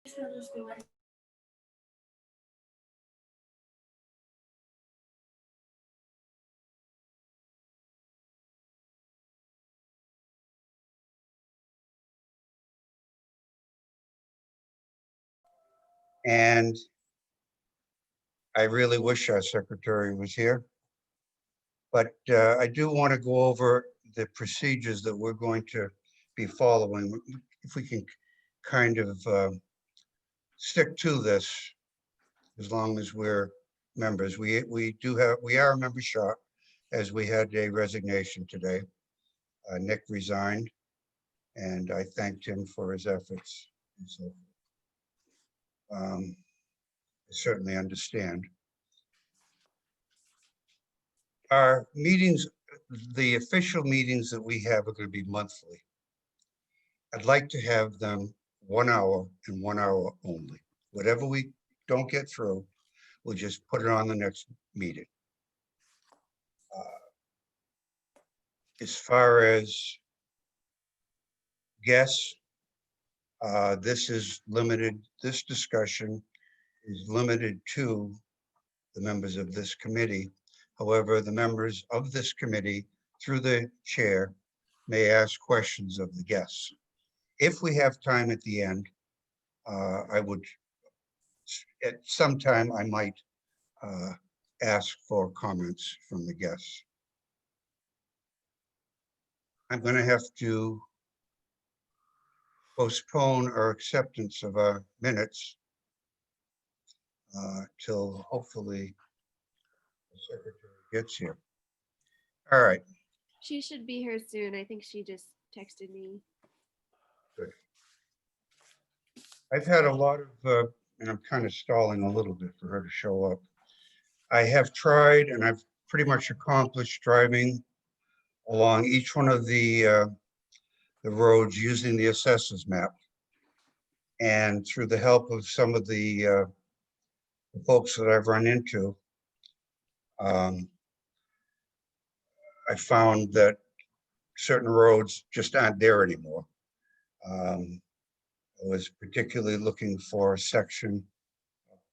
And I really wish our secretary was here. But I do want to go over the procedures that we're going to be following. If we can kind of stick to this, as long as we're members. We are a member shop, as we had a resignation today. Nick resigned, and I thanked him for his efforts and so forth. I certainly understand. Our meetings, the official meetings that we have are going to be monthly. I'd like to have them 1 hour and 1 hour only. Whatever we don't get through, we'll just put it on the next meeting. As far as guests, this discussion is limited to the members of this committee. However, the members of this committee, through the chair, may ask questions of the guests. If we have time at the end, at some time I might ask for comments from the guests. I'm going to have to postpone our acceptance of our minutes till hopefully the secretary gets here. All right. She should be here soon. I think she just texted me. Good. I've had a lot of, and I'm kind of stalling a little bit for her to show up. I have tried, and I've pretty much accomplished driving along each one of the roads using the assessors map. And through the help of some of the folks that I've run into, I found that certain roads just aren't there anymore. I was particularly looking for a section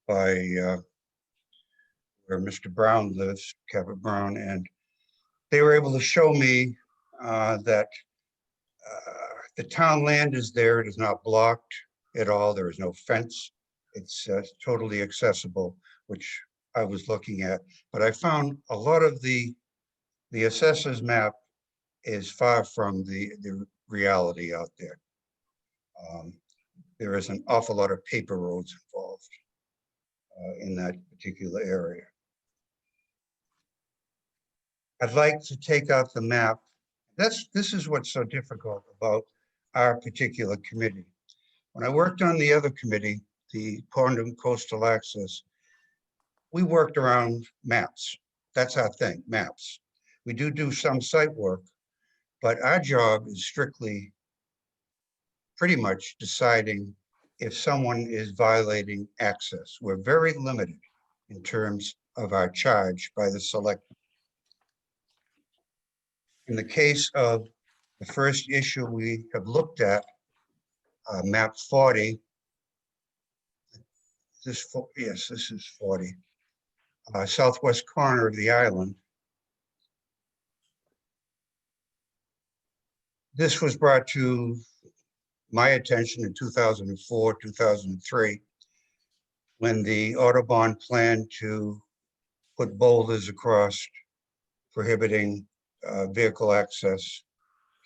by where Mr. Brown lives, Cabot Brown, and they were able to show me that the town land is there. It is not blocked at all. There is no fence. It's totally accessible, which I was looking at. But I found a lot of the assessor's map is far from the reality out there. There is an awful lot of paper roads involved in that particular area. I'd like to take out the map. This is what's so difficult about our particular committee. When I worked on the other committee, the Pond and Coastal Access, we worked around maps. That's our thing, maps. We do some site work, but our job is strictly pretty much deciding if someone is violating access. We're very limited in terms of our charge by the select. In the case of the first issue we have looked at, map 40, this is 40, southwest corner of the island. This was brought to my attention in 2004, 2003, when the Audubon planned to put boulders across prohibiting vehicle access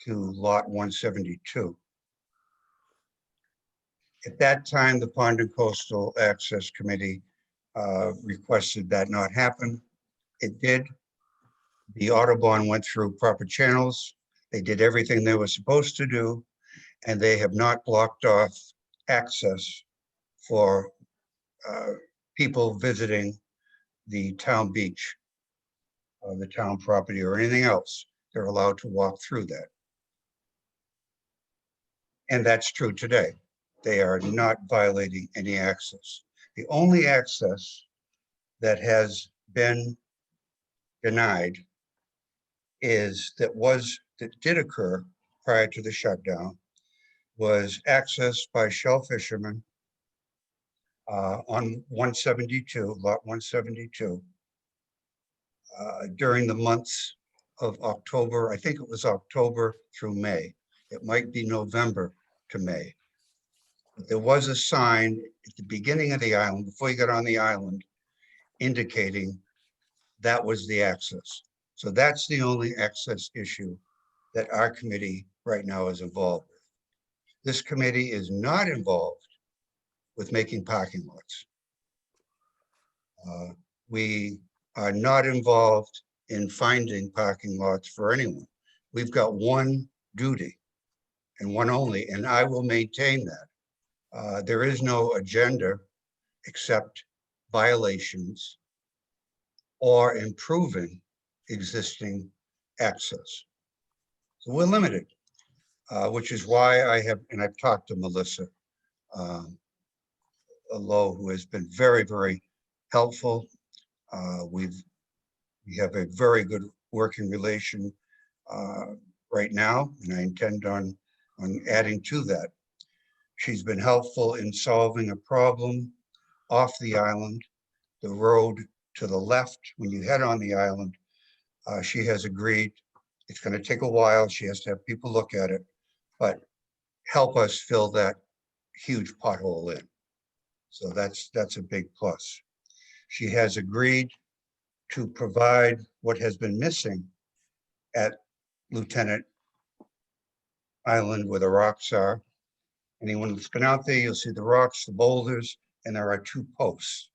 to lot 172. At that time, the Pond and Coastal Access Committee requested that not happen. It did. The Audubon went through proper channels. They did everything they were supposed to do, and they have not blocked off access for people visiting the town beach, the town property, or anything else. They're allowed to walk through that. And that's true today. They are not violating any access. The only access that has been denied that did occur prior to the shutdown was access by shell fishermen on 172, lot 172, during the months of October. I think it was October through May. It might be November to May. But there was a sign at the beginning of the island, before you got on the island, indicating that was the access. So that's the only access issue that our committee right now is involved with. This committee is not involved with making parking lots. We are not involved in finding parking lots for anyone. We've got one duty and one only, and I will maintain that. There is no agenda except violations or improving existing access. So we're limited, which is why I have, and I've talked to Melissa Lowe, who has been very, very helpful. We have a very good working relation right now, and I intend on adding to that. She's been helpful in solving a problem off the island, the road to the left when you head on the island. She has agreed. It's going to take a while. She has to have people look at it, but help us fill that huge pothole in. So that's a big plus. She has agreed to provide what has been missing at Lieutenant Island where the rocks are. Anyone that's been out there, you'll see the rocks, the boulders, and there are 2 posts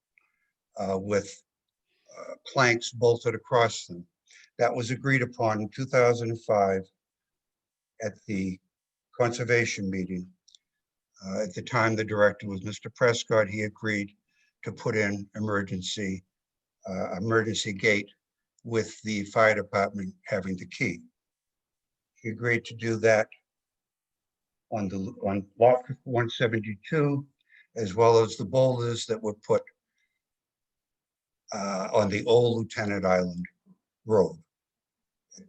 with planks bolted across them. That was agreed upon in 2005 at the conservation meeting. At the time, the director was Mr. Prescott. He agreed to put in emergency gate with the fire department having the key. He agreed to do that on lot 172, as well as the boulders that were put on the old Lieutenant Island road.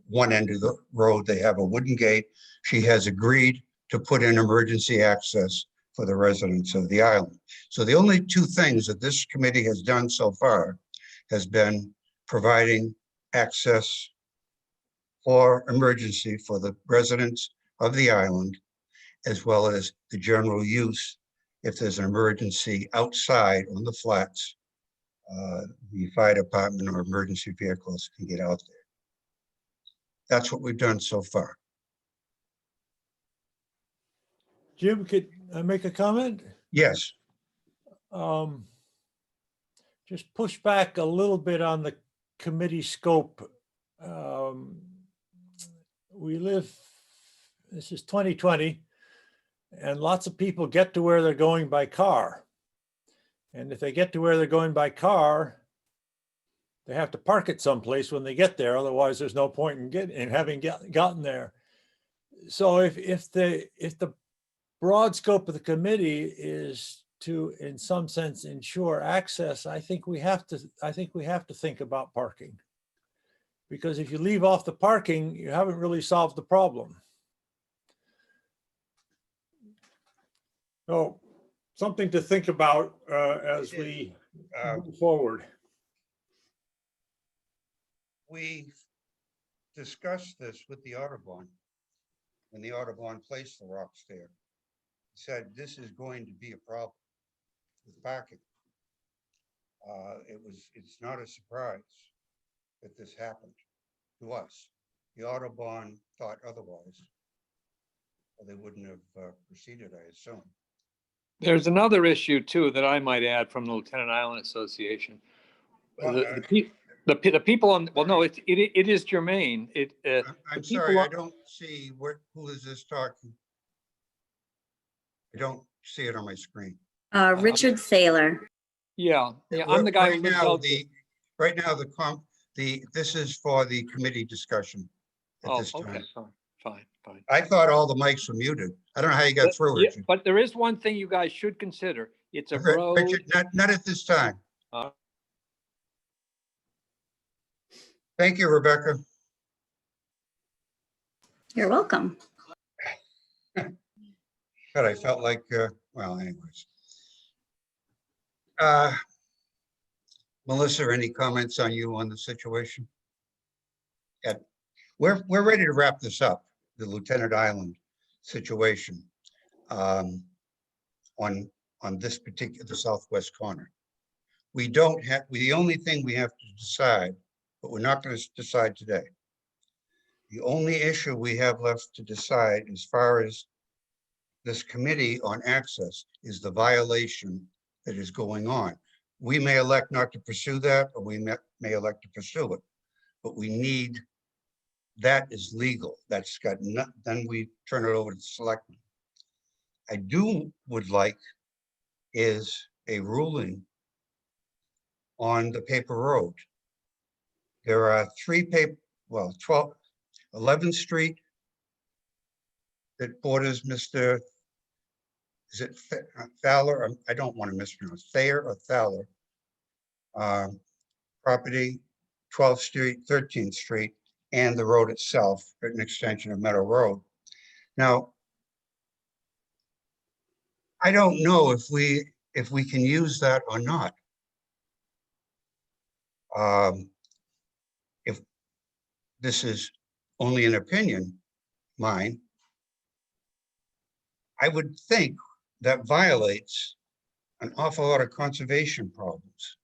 One end of the road, they have a wooden gate. She has agreed to put in emergency access for the residents of the island. So the only 2 things that this committee has done so far has been providing access for emergency for the residents of the island, as well as the general use. If there's an emergency outside on the flats, the fire department or emergency vehicles can get out there. That's what we've done so far. Jim, could I make a comment? Yes. Just push back a little bit on the committee scope. This is 2020, and lots of people get to where they're going by car. And if they get to where they're going by car, they have to park it someplace when they get there. Otherwise, there's no point in having gotten there. So if the broad scope of the committee is to, in some sense, ensure access, I think we have to think about parking. Because if you leave off the parking, you haven't really solved the problem. So something to think about as we move forward. We discussed this with the Audubon when the Audubon placed the rocks there. Said this is going to be a problem with parking. It's not a surprise that this happened to us. The Audubon thought otherwise, or they wouldn't have proceeded, I assume. There's another issue too that I might add from the Lieutenant Island Association. The people on, well, no, it is germane. I'm sorry, I don't see who is this talking? I don't see it on my screen. Richard Thaler. Yeah, I'm the guy right who lives now. out there. Right now, this is for the committee discussion at this time. Okay, fine. I thought all the mics were muted. I don't know how you got through, Richard. But there is one thing you guys should consider. It's a road. Richard, not at this time. Thank you, Rebecca. You're welcome. God, I felt like, well, anyways. Melissa, any comments on you on the situation? Yeah, we're ready to wrap this up, the Lieutenant Island situation on this particular southwest corner. We don't have, the only thing we have to decide, but we're not going to decide today. The only issue we have left to decide as far as this committee on access is the violation that is going on. We may elect not to pursue that, or we may elect to pursue it, but we need, that is legal. That's got not, then we turn it over to the selectmen. I would like is a ruling on the paper road. There are 11th Street that borders Mr. Is it Thaler? I don't want to mispronounce, Thayer or Thaler. Property, 12th Street, 13th Street, and the road itself, an extension of Meadow Road. Now, I don't know if we can use that or not. If this is only an opinion, mine, I would think that violates an awful lot of conservation problems.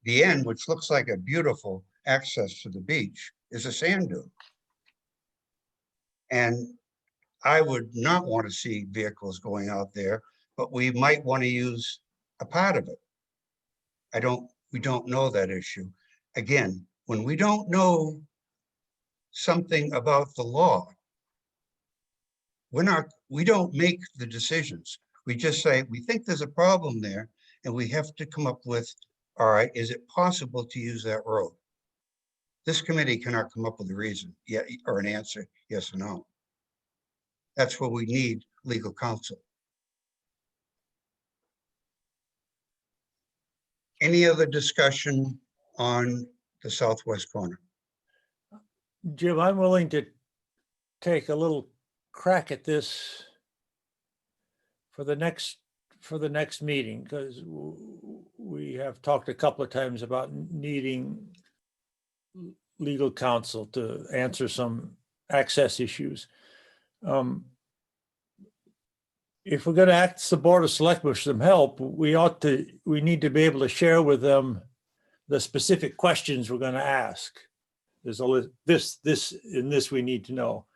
The end, which looks like a beautiful access to the beach, is a sand dune. And I would not want to see vehicles going out there, but we might want to use a part of it. We don't know that issue. Again, when we don't know something about the law, we don't make the decisions. We just say, we think there's a problem there, and we have to come up with, all right, is it possible to use that road? This committee cannot come up with a reason yet, or an answer, yes or no. That's where we need legal counsel. Any other discussion on the southwest corner? Jim, I'm willing to take a little crack at this for the next meeting, because we have talked a couple of times about needing legal counsel to answer some access issues. If we're going to ask the Board of Selectmen for some help, we need to be able to share with them the specific questions we're going to ask. There's this we need to know.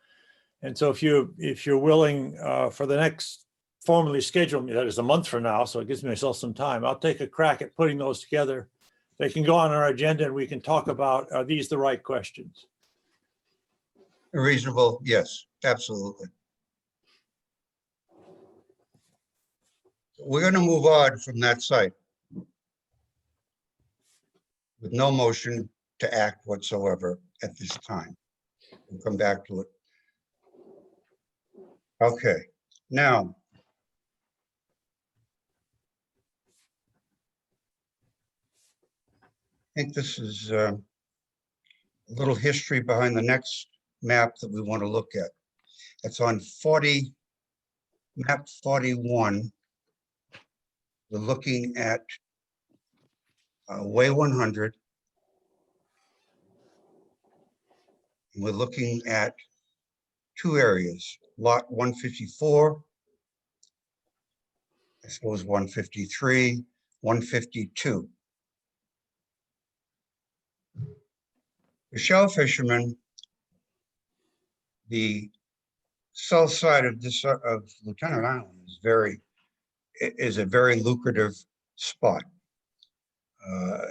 And so if you're willing for the next formally scheduled, that is a month from now, so it gives myself some time, I'll take a crack at putting those together. They can go on our agenda and we can talk about, are these the right questions? Reasonable, yes, absolutely. We're going to move on from that site with no motion to act whatsoever at this time. We'll come back to it. Okay, now, I think this is a little history behind the next map that we want to look at. It's on map 41. We're looking at Way 100. We're looking at two areas, lot 154, I suppose 153, 152. The shell fishermen, the south side of Lieutenant Island is a very lucrative spot.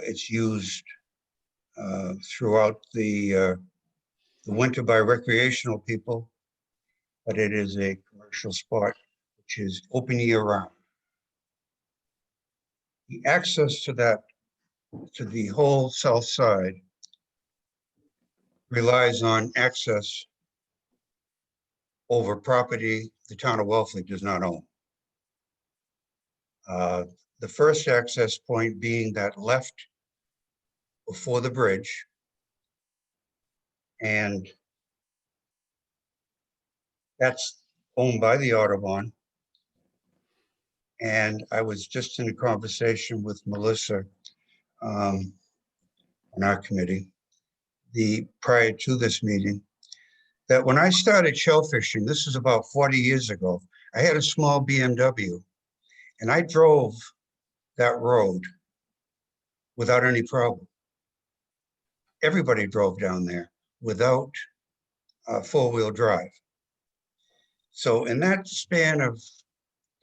It's used throughout the winter by recreational people, but it is a commercial spot which is open year round. The access to the whole south side relies on access over property the town of Wellfleet does not own. The first access point being that left before the bridge, and that's owned by the Audubon. And I was just in a conversation with Melissa on our committee, prior to this meeting, that when I started shellfishing, this is about 40 years ago, I had a small BMW and I drove that road without any problem. Everybody drove down there without four-wheel drive. So in that span of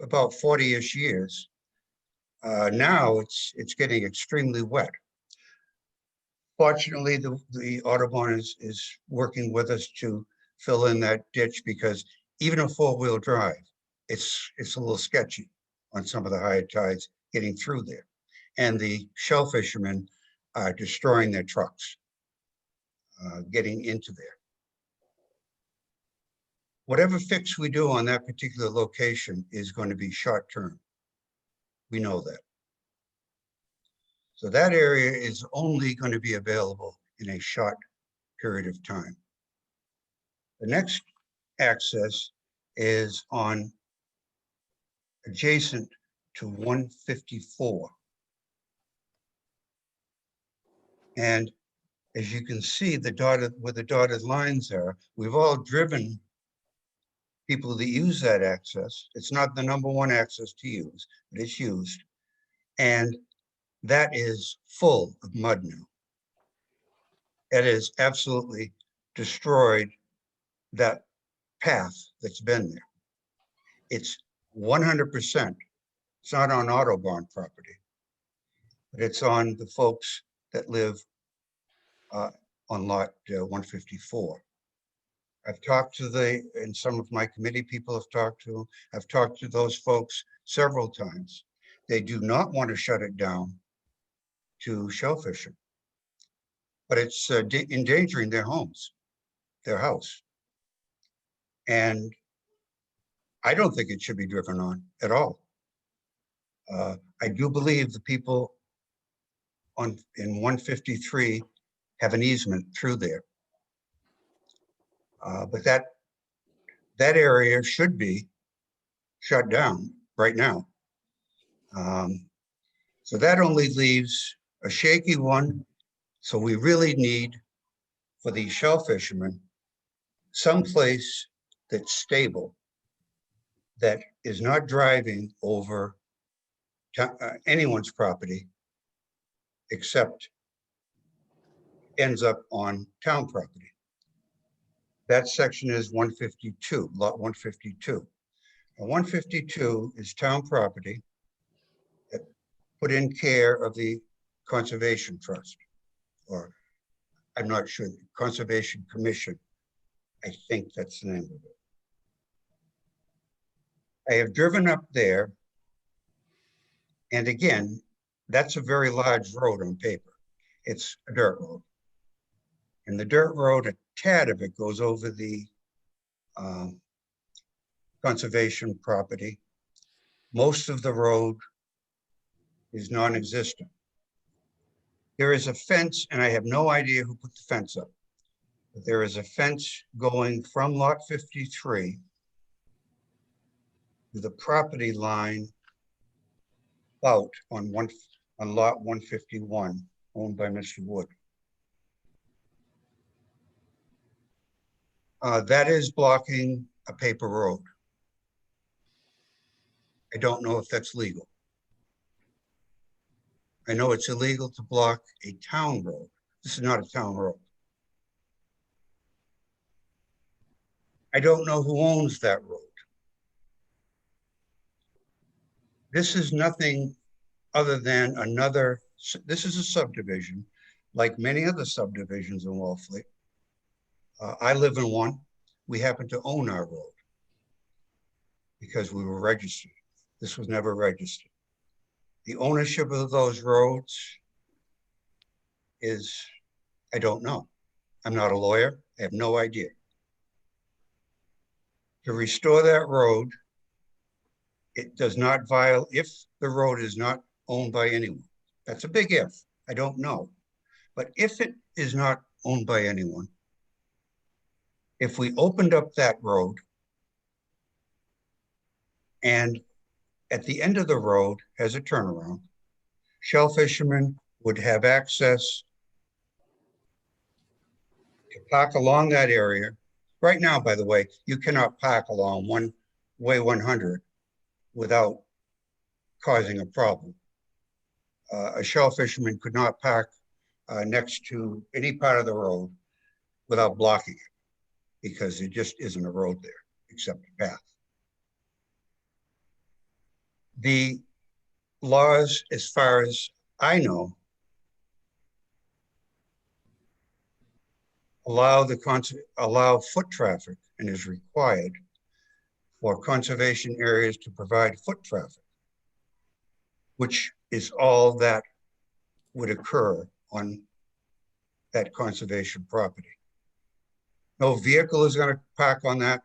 about 40-ish years, now it's getting extremely wet. Fortunately, the Audubon is working with us to fill in that ditch, because even a four-wheel drive, it's a little sketchy on some of the higher tides getting through there. And the shell fishermen are destroying their trucks, getting into there. Whatever fix we do on that particular location is going to be short-term. We know that. So that area is only going to be available in a short period of time. The next access is on adjacent to 154. And as you can see, where the dotted lines are, we've all driven people that use that access. It's not the number one access to use, but it's used. And that is full of mud now. It has absolutely destroyed that path that's been there. It's 100%, it's not on Audubon property, but it's on the folks that live on lot 154. I've talked to and some of my committee people have talked to, I've talked to those folks several times. They do not want to shut it down to shell fishing, but it's endangering their homes, their house. And I don't think it should be driven on at all. I do believe the people in 153 have an easement through there. But that area should be shut down right now. So that only leaves a shaky one. So we really need, for the shell fishermen, someplace that's stable, that is not driving over anyone's property, except ends up on town property. That section is 152, lot 152. And 152 is town property that put in care of the Conservation Trust, or I'm not sure, the Conservation Commission. I think that's the name of it. I have driven up there, and again, that's a very large road on paper. It's a dirt road. And the dirt road, a tad of it goes over the conservation property. Most of the road is non-existent. There is a fence, and I have no idea who put the fence up, but there is a fence going from lot 53 to the property line out on lot 151, owned by Mr. Wood. That is blocking a paper road. I don't know if that's legal. I know it's illegal to block a town road. This is not a town road. I don't know who owns that road. This is nothing other than this is a subdivision, like many other subdivisions in Wallfleet. I live in one. We happen to own our road because we were registered. This was never registered. The ownership of those roads is, I don't know. I'm not a lawyer. I have no idea. To restore that road, it does not violate, if the road is not owned by anyone. That's a big if. I don't know. But if it is not owned by anyone, if we opened up that road and at the end of the road has a turnaround. Shell fishermen would have access to park along that area. Right now, by the way, you cannot park along Way 100 without causing a problem. A shell fisherman could not park next to any part of the road without blocking it, because there just isn't a road there except a path. The laws, as far as I know, allow foot traffic and is required for conservation areas to provide foot traffic, which is all that would occur on that conservation property. No vehicle is going to park on that.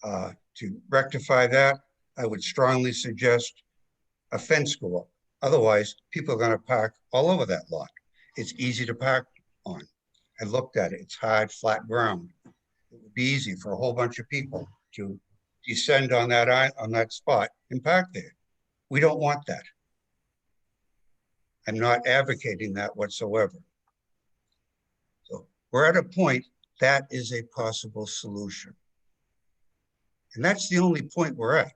To rectify that, I would strongly suggest a fence go up. Otherwise, people are going to park all over that lot. It's easy to park on. I looked at it. It's hard, flat ground. It would be easy for a whole bunch of people to descend on that spot and park there. We don't want that. I'm not advocating that whatsoever. So we're at a point that is a possible solution. And that's the only point we're at.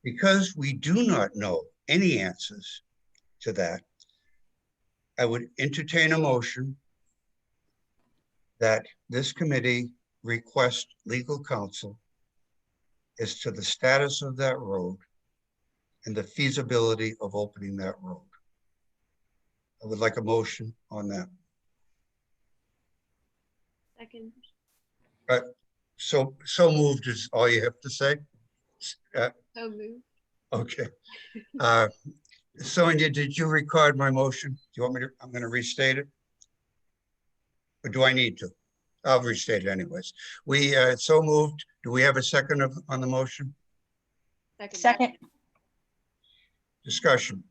Because we do not know any answers to that, I would entertain a motion that this committee request legal counsel as to the status of that road and the feasibility of opening that road. I would like a motion on that. Second. So moved is all you have to say? So moved. Okay. Sonia, did you record my motion? Do you want me to? I'm going to restate it. Or do I need to? I'll restate it anyways. We so moved. Do we have a second on the motion? Second. Discussion.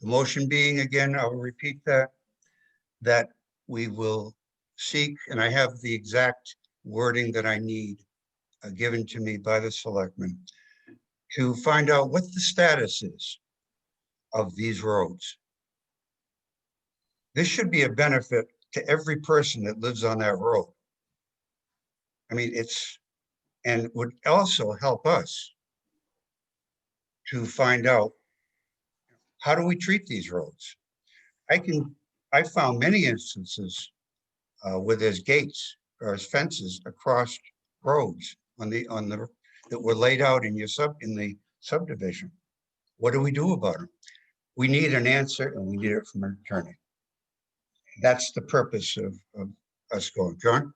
The motion being, again, I'll repeat that we will seek, and I have the exact wording that I need given to me by the selectmen, to find out what the status is of these roads. This should be a benefit to every person that lives on that road. I mean, and would also help us to find out, how do we treat these roads? I found many instances where there's gates or there's fences across roads that were laid out in the subdivision. What do we do about them? We need an answer, and we need it from an attorney. That's the purpose of us going. John?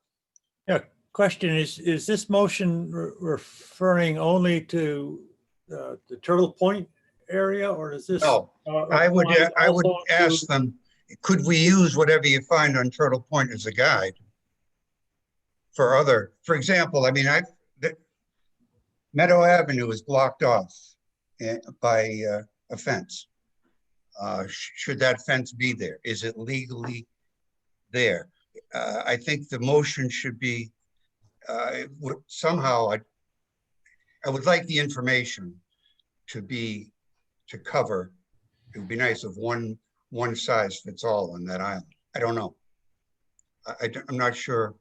Yeah, question is this motion referring only to the Turtle Point area, or is this? No, I would also ask them, could we use whatever you find on Turtle Point as a guide for example, I mean, Meadow Avenue is blocked off by a fence. Should that fence be there? Is it legally there? I think the motion should be, somehow, I would like the information to cover. It would be nice if one size fits all on that island. I don't know. I'm not sure.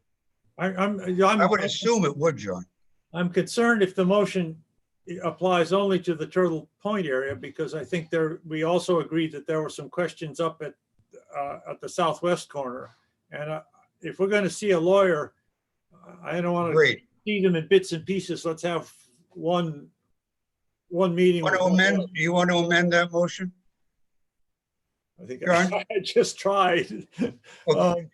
I would assume it would, John. I'm concerned if the motion applies only to the Turtle Point area, because I think we also agreed that there were some questions up at the southwest corner. And if we're going to see a lawyer, I don't want to see them in bits and pieces. Let's have one meeting. You want to amend that motion? I think I just tried. Okay.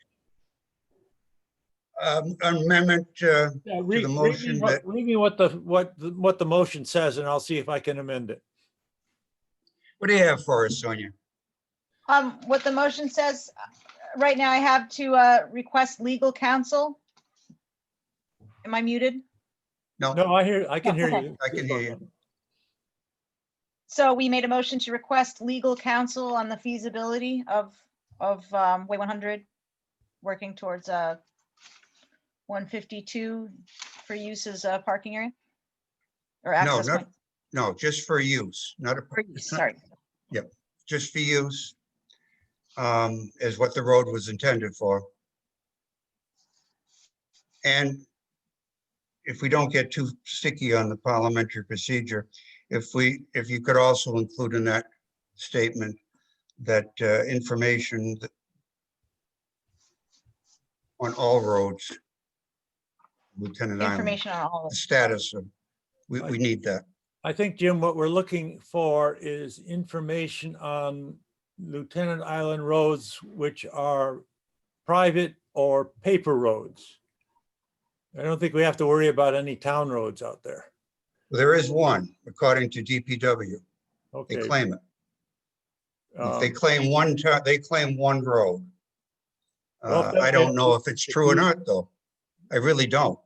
Amendment to the motion. Read me what the motion says, and I'll see if I can amend it. What do you have for us, Sonia? What the motion says, right now I have to request legal counsel. Am I muted? No, I can hear Okay. you. I can hear you. So we made a motion to request legal counsel on the feasibility of Way 100, working towards 152 for use as a parking area? Or No, access not, point? no, just for use, not a, For use, sorry. just for use. Is what the road was intended for. And if we don't get too sticky on the parliamentary procedure, if you could also include in that statement that information on all roads, Lieutenant Island, Information on all of the it. status of, we need that. I think, Jim, what we're looking for is information on Lieutenant Island roads, which are private or paper roads. I don't think we have to worry about any town roads out there. There is one, according to DPW. They Okay. claim it. If they um, claim one, they claim one road. Well, if that- I don't know if it's true or not, though. I really don't.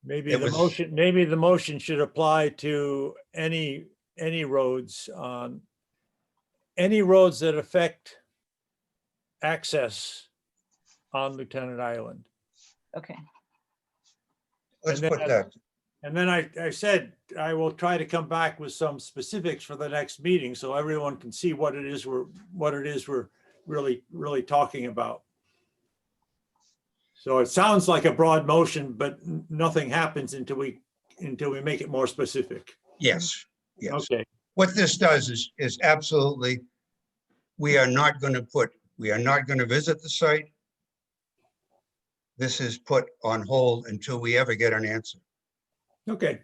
Maybe It the was- motion, maybe the motion should apply to any roads on any roads that affect access on Lieutenant Island. Okay, Let's And then- put that. And then I said, I will try to come back with some specifics for the next meeting so everyone can see what it is we're really talking about. So it sounds like a broad motion, but nothing happens until we make it more specific. Yes, yes. Okay, What this does is absolutely, we are not going to visit the site. This is put on hold until we ever get an answer. okay.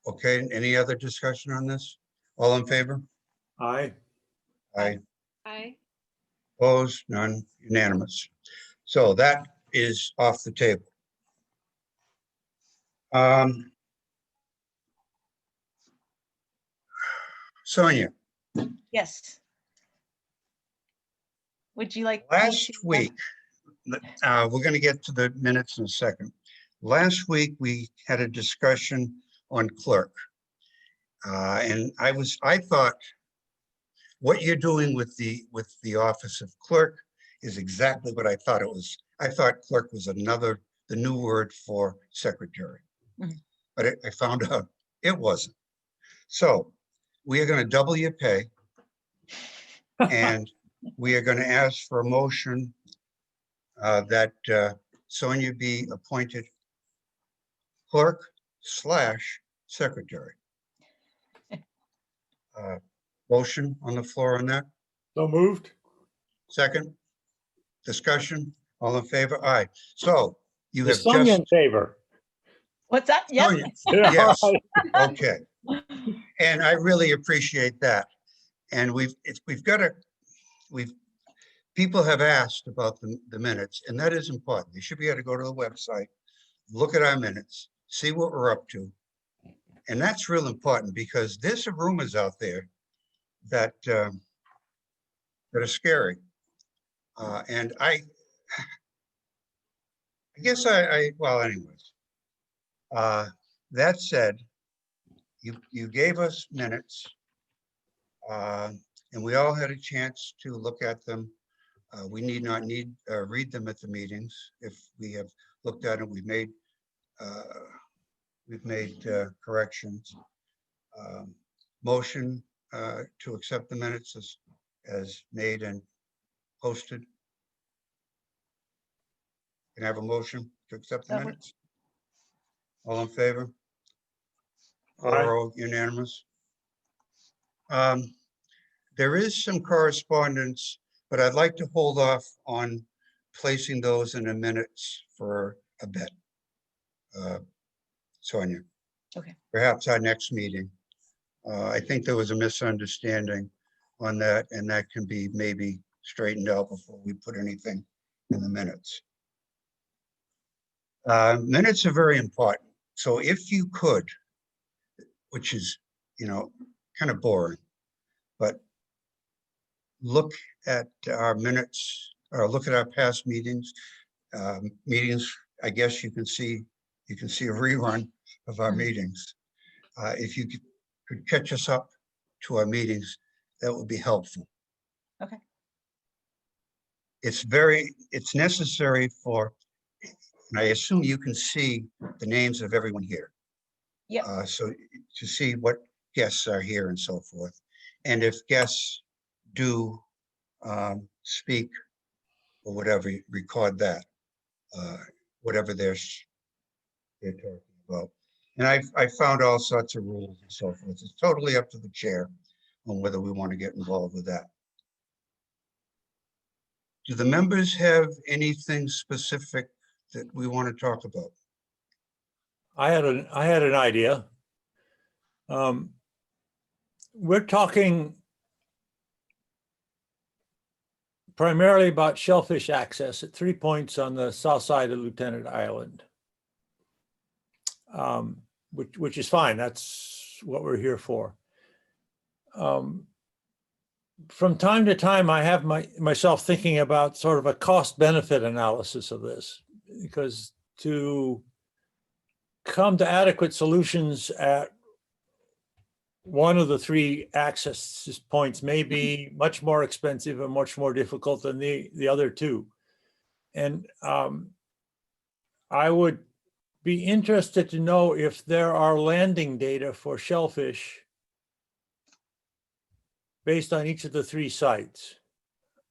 Okay, any other discussion on this? All in favor? Aye. Aye. Aye. Opposed? None, unanimous. So that is off the table. Sonia, yes. Would you like? me last to- week, we're going to get to the minutes in a second. Last week, we had a discussion on clerk. And I thought what you're doing with the office of clerk is exactly what I thought it was. I thought clerk was the new word for secretary. Mhm. But I found out it wasn't. So we are going to double your pay. And we are going to ask for a motion that Sonia be appointed clerk/secretary. Motion on the floor on that. So moved? Second, discussion, all in favor? Aye. So you Is have Sonia in just, favor? What's that? Yes. Sonia. Yeah, Yes. all right. Okay. And I really appreciate that. And people have asked about the minutes, and that is important. They should be able to go to the website, look at our minutes, see what we're up to. And that's real important because there's some rumors out there that are scary. And I guess well, anyways. That said, you gave us minutes. And we all had a chance to look at them. We need not read them at the meetings. If we have looked at them, we've made corrections. Motion to accept the minutes as made and posted. Can I have a motion to accept the So moved. minutes? All in favor? Aye. All unanimous. There is some correspondence, but I'd like to hold off on placing those in the minutes for a bit. Sonia. Okay. Perhaps our next meeting. I think there was a misunderstanding on that, and that can be maybe straightened out before we put anything in the minutes. Minutes are very important. So if you could, which is, kind of boring, but look at our minutes or look at our past meetings. I guess you can see a rerun of our meetings. If you could catch us up to our meetings, that would be helpful. Okay. it's necessary for, and I assume you can see the names of everyone here. Yep. So to see what guests are here and so forth. And if guests do speak or whatever, record that, whatever they're talking about. And I found all sorts of rules and so forth. It's totally up to the chair on whether we want to get involved with that. Do the members have anything specific that we want to talk about? I had an idea. We're talking primarily about shellfish access at 3 points on the south side of Lieutenant Island, which is fine. That's what we're here for. From time to time, I have myself thinking about sort of a cost-benefit analysis of this, because to come to adequate solutions at one of the 3 access points may be much more expensive and much more difficult than the other 2. And I would be interested to know if there are landing data for shellfish based on each of the 3 sites.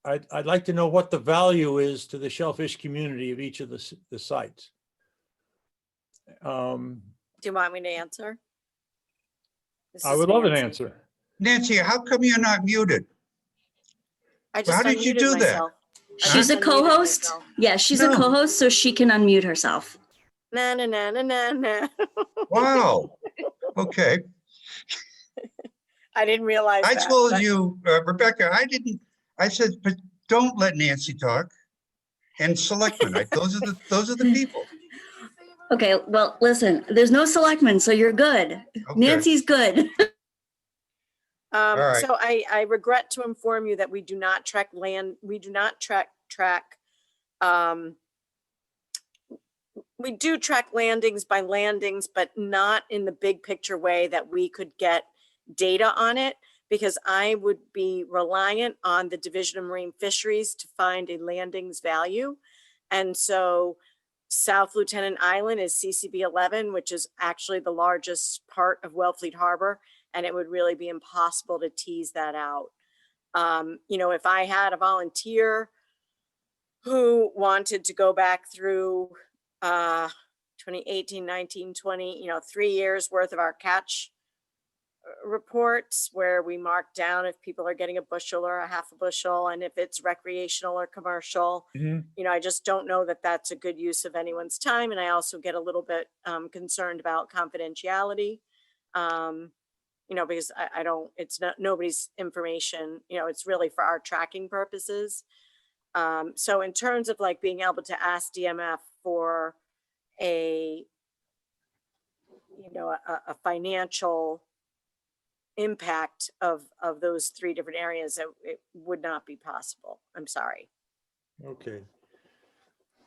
I'd like to know what the value is to the shellfish community of each of the sites. Do you want me to answer? This I is would love an Nancy. answer. Nancy, how come you're not muted? I just How did you unmuted do that? myself. I She's just a unmuted co-host. myself. Yeah, she's a No. co-host, so she can unmute herself. Na na na na na na. Wow. Okay. I didn't realize I that. told but- you, Rebecca, I said, but don't let Nancy talk. And selectmen, those are the people. Okay, well, listen, there's no selectmen, so you're good. Okay. Nancy's good. right. So I regret to inform you that we do not track we do track landings by landings, but not in the big picture way that we could get data on it, because I would be reliant on the Division of Marine Fisheries to find a landings value. And so South Lieutenant Island is CCB 11, which is actually the largest part of Wellfleet Harbor, and it would really be impossible to tease that out. You know, if I had a volunteer who wanted to go back through 2018, 19, 20, you know, 3 years worth of our catch reports where we mark down if people are getting a bushel or a half a bushel, and if it's recreational or commercial. Mhm. You know, I just don't know that that's a good use of anyone's time. And I also get a little bit concerned about confidentiality, you know, because I don't, it's not nobody's information, you know, it's really for our tracking purposes. So in terms of like being able to ask DMF for a, you know, a financial impact of those 3 different areas, it would not be possible. I'm sorry. Okay.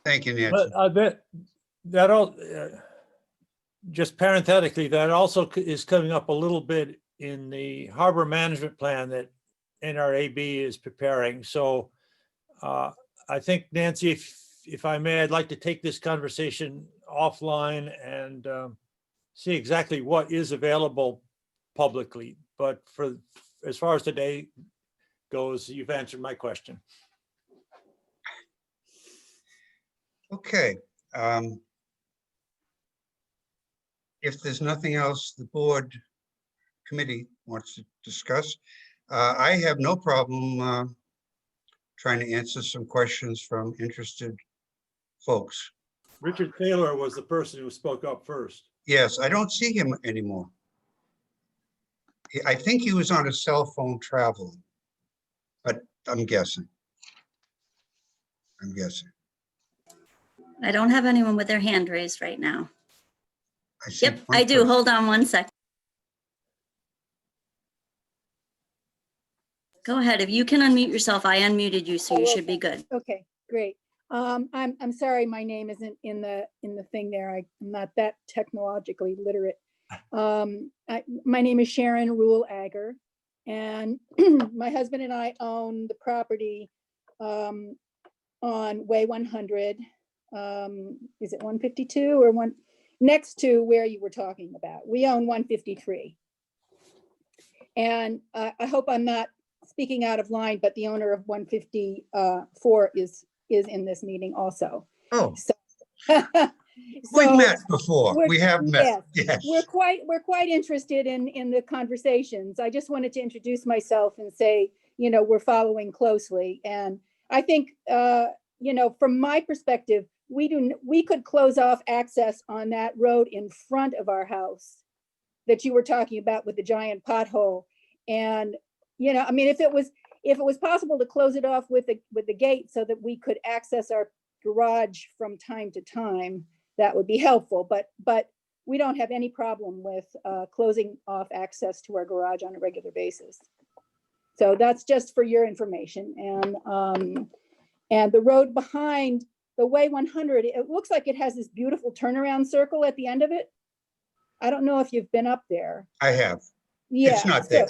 Thank you, Nancy. But I bet that all, just parenthetically, that also is coming up a little bit in the harbor management plan that NRAB is preparing. So I think, Nancy, if I may, I'd like to take this conversation offline and see exactly what is available publicly. But as far as today goes, you've answered my question. Okay. If there's nothing else the board committee wants to discuss, I have no problem trying to answer some questions from interested folks. Richard Thaler was the person who spoke up first. Yes, I don't see him anymore. I think he was on a cell phone traveling, but I'm guessing. I don't have anyone with their hand raised right now. I see Yep, one I do. person. Hold on one sec. Go ahead. If you can unmute yourself, I unmuted you, so you should be good. Okay, great. I'm sorry, my name isn't in the thing there. I'm not that technologically literate. My name is Sharon Rule Agger, and my husband and I own the property on Way 100. Is it 152 or one next to where you were talking about? We own 153. And I hope I'm not speaking out of line, but the owner of 154 is in this meeting also. Oh, So, we've so met before. we're- We have met. Yes. we're quite interested in the conversations. I just wanted to introduce myself and say, you know, we're following closely. And I think, you know, from my perspective, we could close off access on that road in front of our house that you were talking about with the giant pothole. And, you know, I mean, if it was possible to close it off with the gate so that we could access our garage from time to time, that would be helpful. But we don't have any problem with closing off access to our garage on a regular basis. So that's just for your information. And the road behind the Way 100, it looks like it has this beautiful turnaround circle at the end of it. I don't know if you've been up there. I have. Yeah, It's not so there.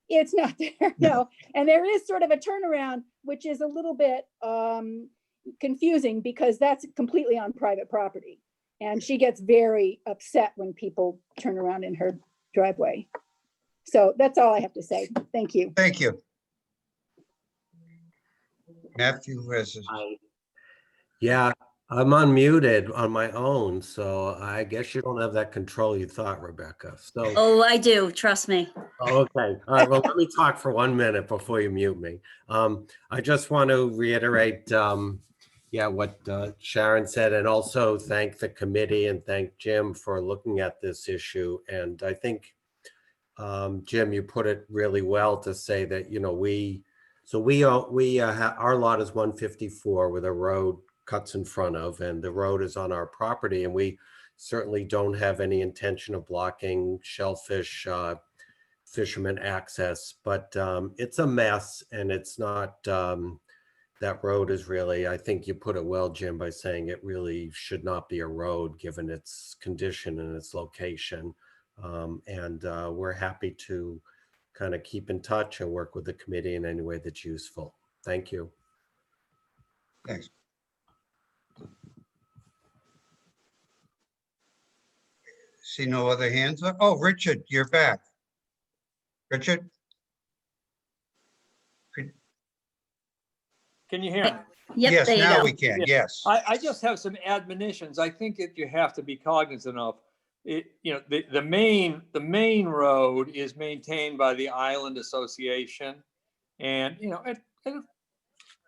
it's not there, no. And there is sort of a turnaround, which is a little bit confusing because that's completely on private property. And she gets very upset when people turn around in her driveway. So that's all I have to say. Thank you. Thank you. Matthew has, Yeah, I'm unmuted on my own, so I guess you don't have that control you thought, Rebecca. So, Oh, I do, trust me. okay. All right, well, let me talk for 1 minute before you mute me. I just want to reiterate, what Sharon said, and also thank the committee and thank Jim for looking at this issue. And I think, Jim, you put it really well to say that, you know, our lot is 154 with a road cuts in front of, and the road is on our property, and we certainly don't have any intention of blocking shellfish fishermen access, but it's a mess, and it's not that road is really, I think you put it well, Jim, by saying it really should not be a road given its condition and its location. We're happy to kind of keep in touch and work with the committee in any way that's useful. Thank you. thanks. See no other hands up? Oh, Richard, you're back. Richard? Can you hear me? Yep, Yes, there you now go. we can, Yeah. yes. I just have some admonitions. I think that you have to be cognizant of it. You know, the main road is maintained by the Island Association, and you know, at a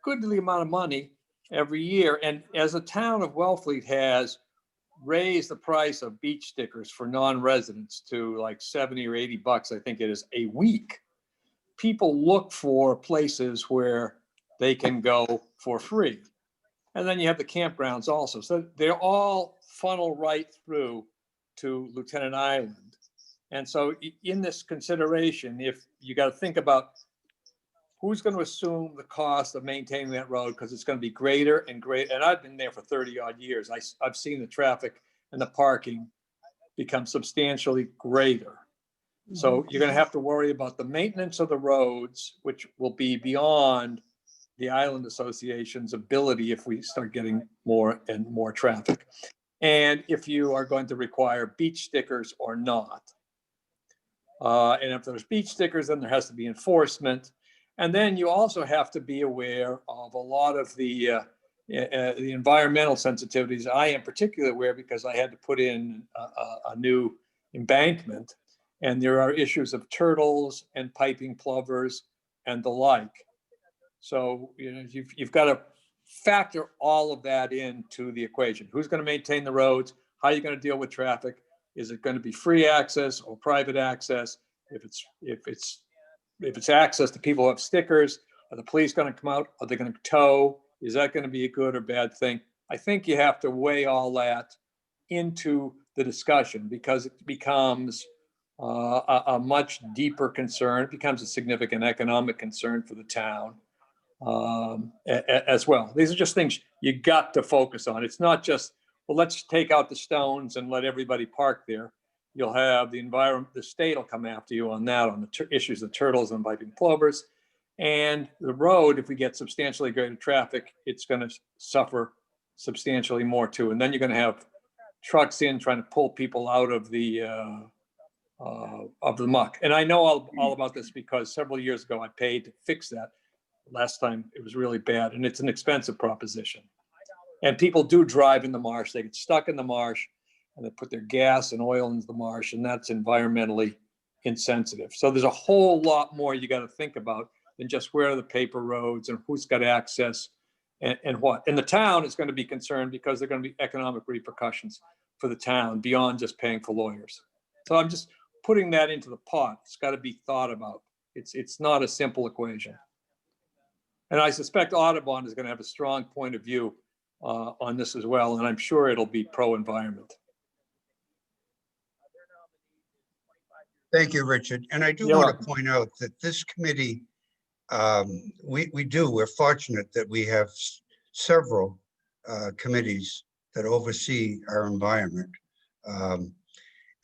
goodly amount of money every year. And as the town of Wellfleet has raised the price of beach stickers for non-residents to like 70 or 80 bucks, I think it is, a week, people look for places where they can go for free. And then you have the campgrounds also. So they're all funnel right through to Lieutenant Island. And so in this consideration, if you got to think about who's going to assume the cost of maintaining that road, because it's going to be greater and greater. And I've been there for 30 odd years. I've seen the traffic and the parking become substantially greater. So you're going to have to worry about the maintenance of the roads, which will be beyond the Island Association's ability if we start getting more and more traffic. And if you are going to require beach stickers or not. And if there's beach stickers, then there has to be enforcement. And then you also have to be aware of a lot of the environmental sensitivities. I am particularly aware because I had to put in a new embankment, and there are issues of turtles and piping plovers and the like. So you know, you've got to factor all of that into the equation. Who's going to maintain the roads? How are you going to deal with traffic? Is it going to be free access or private access? If it's access to people who have stickers, are the police going to come out? Are they going to tow? Is that going to be a good or bad thing? I think you have to weigh all that into the discussion because it becomes a much deeper concern. It becomes a significant economic concern for the town as well. These are just things you got to focus on. It's not just, well, let's take out the stones and let everybody park there. You'll have the environment, the state will come after you on that, on the issues of turtles and piping plovers. And the road, if we get substantially greater traffic, it's going to suffer substantially more too. And then you're going to have trucks in trying to pull people out of the muck. And I know all about this because several years ago I paid to fix that. Last time it was really bad, and it's an expensive proposition. And people do drive in the marsh. They get stuck in the marsh and they put their gas and oil into the marsh, and that's environmentally insensitive. So there's a whole lot more you got to think about than just where are the paper roads and who's got access and what. And the town is going to be concerned because there are going to be economic repercussions for the town beyond just paying for lawyers. So I'm just putting that into the pot. It's got to be thought about. It's not a simple equation. And I suspect Audubon is going to have a strong point of view on this as well, and I'm sure it'll be pro-environment. Thank you, Richard. And I do You're want welcome. to point out that this committee, we're fortunate that we have several committees that oversee our environment.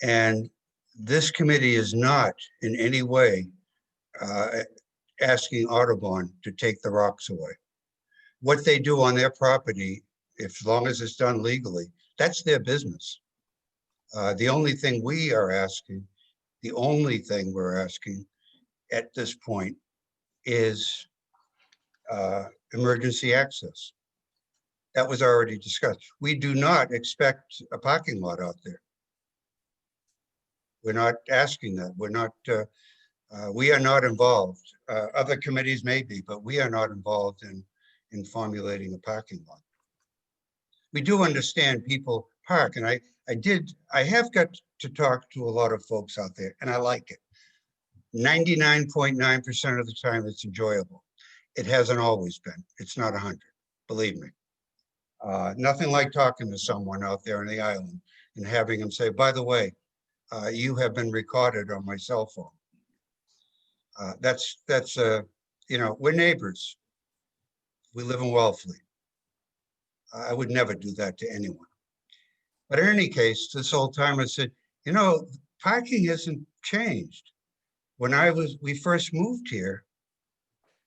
And this committee is not in any way asking Audubon to take the rocks away. What they do on their property, as long as it's done legally, that's their business. The only thing we're asking at this point is emergency access. That was already discussed. We do not expect a parking lot out there. We're not asking that. We are not involved. Other committees may be, but we are not involved in formulating a parking lot. We do understand people park, and I have got to talk to a lot of folks out there, and I like it. 99.9% of the time it's enjoyable. It hasn't always been. It's not 100, believe me. Nothing like talking to someone out there on the island and having them say, by the way, you have been recorded on my cell phone. We're neighbors. We live in Wellfleet. I would never do that to anyone. But in any case, this old timer said, parking hasn't changed. When we first moved here,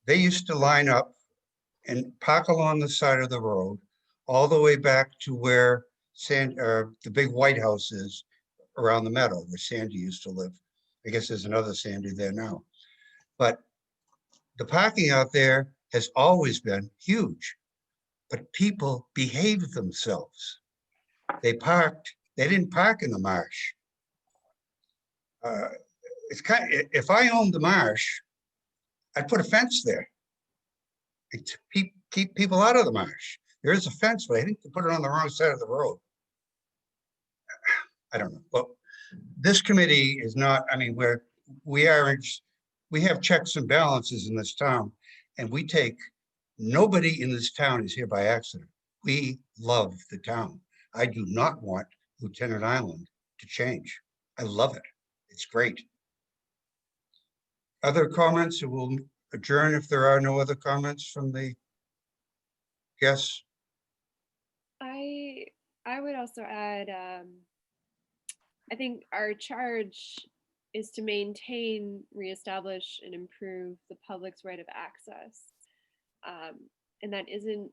they used to line up and park along the side of the road, all the way back to where the big White House is around the meadow where Sandy used to live. I guess there's another Sandy there now. But the parking out there has always been huge, but people behaved themselves. They didn't park in the marsh. If I owned the marsh, I'd put a fence there to keep people out of the marsh. There is a fence, but I think they put it on the wrong side of the road. I don't know. But this committee is not, we have checks and balances in this town, and nobody in this town is here by accident. We love the town. I do not want Lieutenant Island to change. I love it. It's great. Other comments? We'll adjourn if there are no other comments from the guests. I would also add, I think our charge is to maintain, reestablish, and improve the public's right of access. And that isn't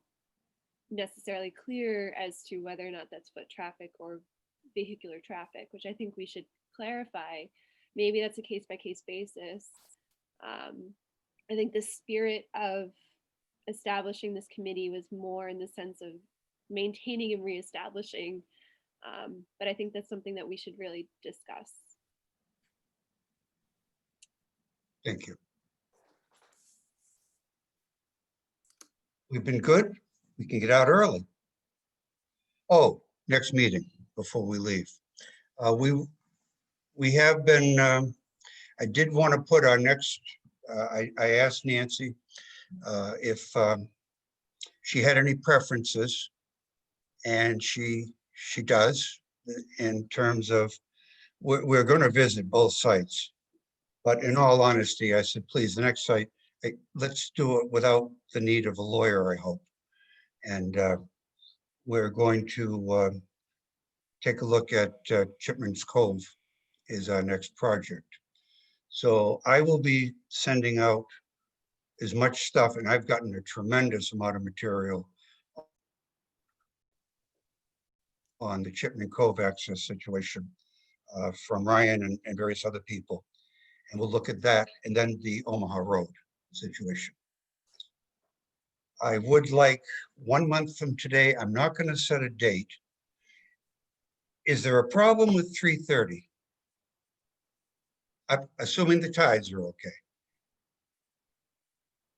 necessarily clear as to whether or not that's foot traffic or vehicular traffic, which I think we should clarify. Maybe that's a case-by-case basis. I think the spirit of establishing this committee was more in the sense of maintaining and reestablishing. But I think that's something that we should really discuss. Thank you. We've been good. We can get out early. Oh, next meeting before we leave. We have been, I did want to put our next, I asked Nancy if she had any preferences, and she does, in terms of, we're going to visit both sites. But in all honesty, I said, please, the next site, let's do it without the need of a lawyer, I hope. And we're going to take a look at Chipman's Cove is our next project. So I will be sending out as much stuff, and I've gotten a tremendous amount of material on the Chipman Cove access situation from Ryan and various other people. And we'll look at that, and then the Omaha Road situation. I would like 1 month from today, I'm not going to set a date. Is there a problem with 3:30? I'm assuming the tides are okay.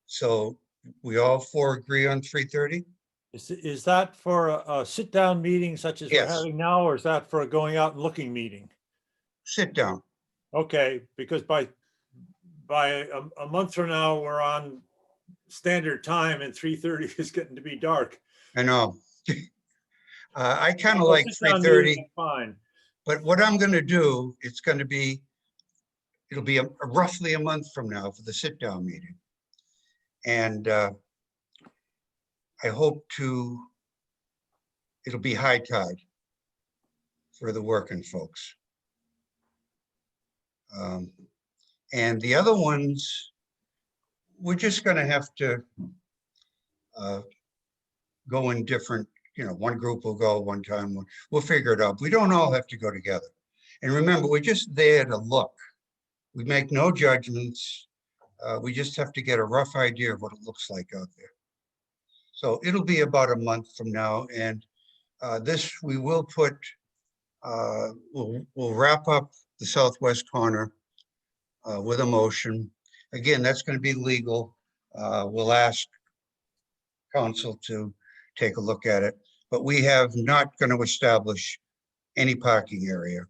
So we all four agree on 3:30? Is that for a sit-down meeting such as we're Yes. having now, or is that for a going out and looking meeting? Sit down. Okay, because by a month from now, we're on standard time and 3:30 is getting to be dark. I know. I kind of Well, like sit-down 3:30, meeting is fine. but what I'm going to do, it'll be roughly a month from now for the sit-down meeting. And I hope it'll be high tide for the working folks. And the other ones, we're just going to have to go in different, one group will go one time. We'll figure it out. We don't all have to go together. And remember, we're just there to look. We make no judgments. We just have to get a rough idea of what it looks like out there. So it'll be about a month from now. And this, we will put, we'll wrap up the southwest corner with a motion. Again, that's going to be legal. We'll ask council to take a look at it, but we have not going to establish any parking area.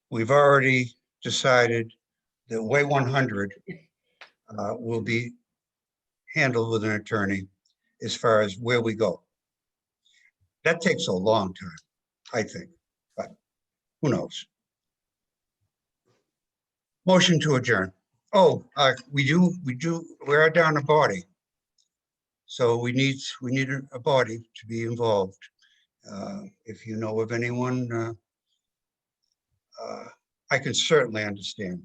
We've already decided that Way 100 will be handled with an attorney as far as where we go. That takes a long time, I think, but who knows? Motion to adjourn. Oh, we are down a body. So we need a body to be involved. If you know of anyone, I can certainly understand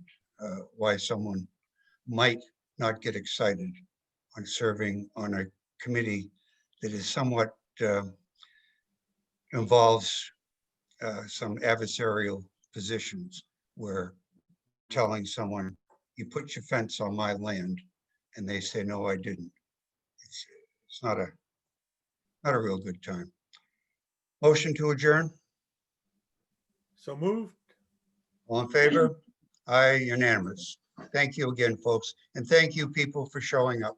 why someone might not get excited on serving on a committee that is somewhat involves some adversarial positions where telling someone, you put your fence on my land, and they say, no, I didn't. It's not a real good time. Motion to adjourn. So moved. All in favor? Aye, unanimous. Thank you again, folks. And thank you people for showing up.